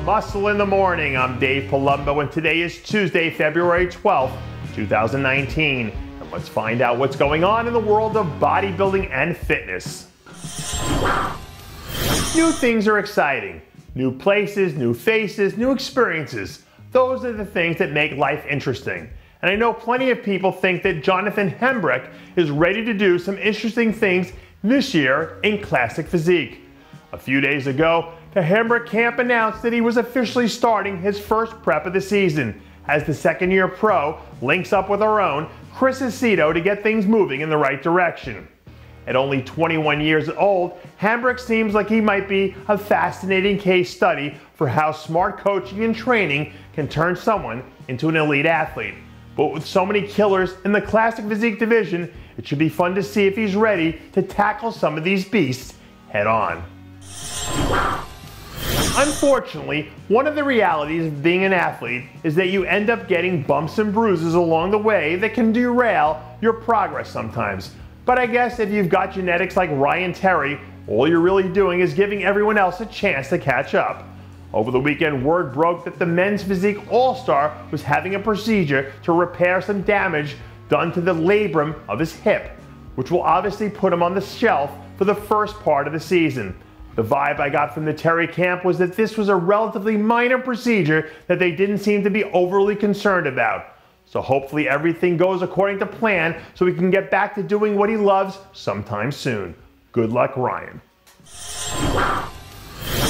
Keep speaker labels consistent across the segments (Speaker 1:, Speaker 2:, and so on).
Speaker 1: Muscle in the Morning. I'm Dave Palumbo, and today is Tuesday, February 12th, 2019. And let's find out what's going on in the world of bodybuilding and fitness. New things are exciting. New places, new faces, new experiences. Those are the things that make life interesting. And I know plenty of people think that Johnthan Hambrick is ready to do some interesting things this year in classic physique. A few days ago, the Hambrick camp announced that he was officially starting his first prep of the season as the second-year pro links up with our own Kris Dim to get things moving in the right direction. At only 21 years old, Hambrick seems like he might be a fascinating case study for how smart coaching and training can turn someone into an elite athlete. But with so many killers in the classic physique division, it should be fun to see if he's ready to tackle some of these beasts head on. Unfortunately, one of the realities of being an athlete is that you end up getting bumps and bruises along the way that can derail your progress sometimes. But I guess if you've got genetics like Ryan Terry, all you're really doing is giving everyone else a chance to catch up. Over the weekend, word broke that the men's physique all-star was having a procedure to repair some damage done to the labrum of his hip, which will obviously put him on the shelf for the first part of the season. The vibe I got from the Terry camp was that this was a relatively minor procedure that they didn't seem to be overly concerned about. So hopefully everything goes according to plan so he can get back to doing what he loves sometime soon. Good luck, Ryan.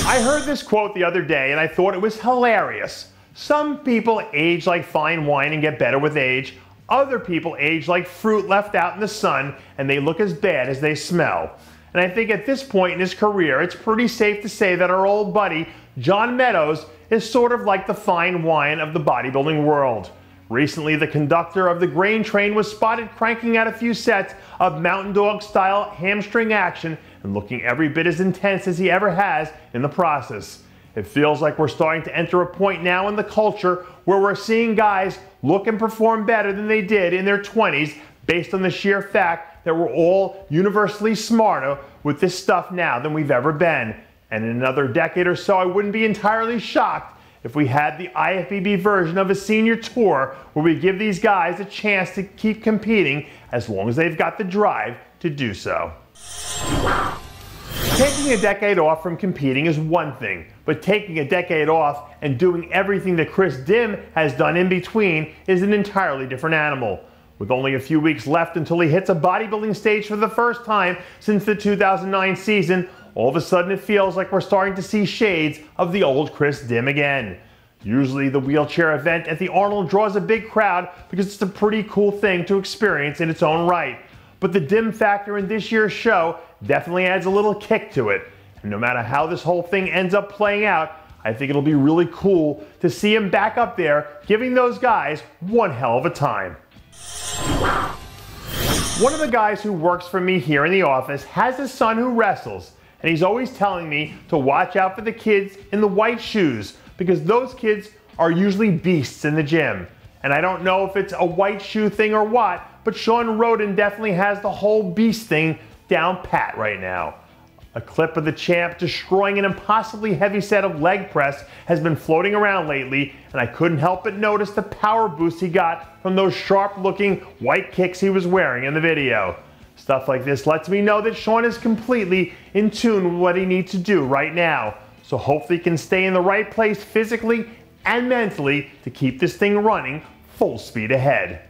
Speaker 1: I heard this quote the other day and I thought it was hilarious. Some people age like fine wine and get better with age. Other people age like fruit left out in the sun and they look as bad as they smell. And I think at this point in his career, it's pretty safe to say that our old buddy, John Meadows, is sort of like the fine wine of the bodybuilding world. Recently, the conductor of the grain train was spotted cranking out a few sets of Mountain Dog-style hamstring action and looking every bit as intense as he ever has in the process. It feels like we're starting to enter a point now in the culture where we're seeing guys look and perform better than they did in their 20s based on the sheer fact that we're all universally smarter with this stuff now than we've ever been. And in another decade or so, I wouldn't be entirely shocked if we had the IFBB version of a senior tour where we give these guys a chance to keep competing as long as they've got the drive to do so. Taking a decade off from competing is one thing, but taking a decade off and doing everything that Kris Dim has done in between is an entirely different animal. With only a few weeks left until he hits a bodybuilding stage for the first time since the 2009 season, all of a sudden it feels like we're starting to see shades of the old Kris Dim again. Usually the wheelchair event at the Arnold draws a big crowd because it's a pretty cool thing to experience in its own right. But the Dim factor in this year's show definitely adds a little kick to it. And no matter how this whole thing ends up playing out, I think it'll be really cool to see him back up there giving those guys one hell of a time. One of the guys who works for me here in the office has a son who wrestles, and he's always telling me to watch out for the kids in the white shoes because those kids are usually beasts in the gym. And I don't know if it's a white shoe thing or what, but Shawn Rhoden definitely has the whole beast thing down pat right now. A clip of the champ destroying an impossibly heavy set of leg press has been floating around lately, and I couldn't help but notice the power boost he got from those sharp-looking white kicks he was wearing in the video. Stuff like this lets me know that Shawn is completely in tune with what he needs to do right now, so hopefully he can stay in the right place physically and mentally to keep this thing running full speed ahead.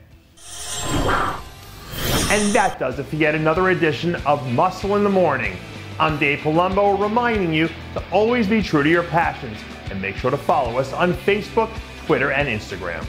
Speaker 1: And that does it for yet another edition of Muscle in the Morning. I'm Dave Palumbo, reminding you to always be true to your passions and make sure to follow us on Facebook, Twitter, and Instagram.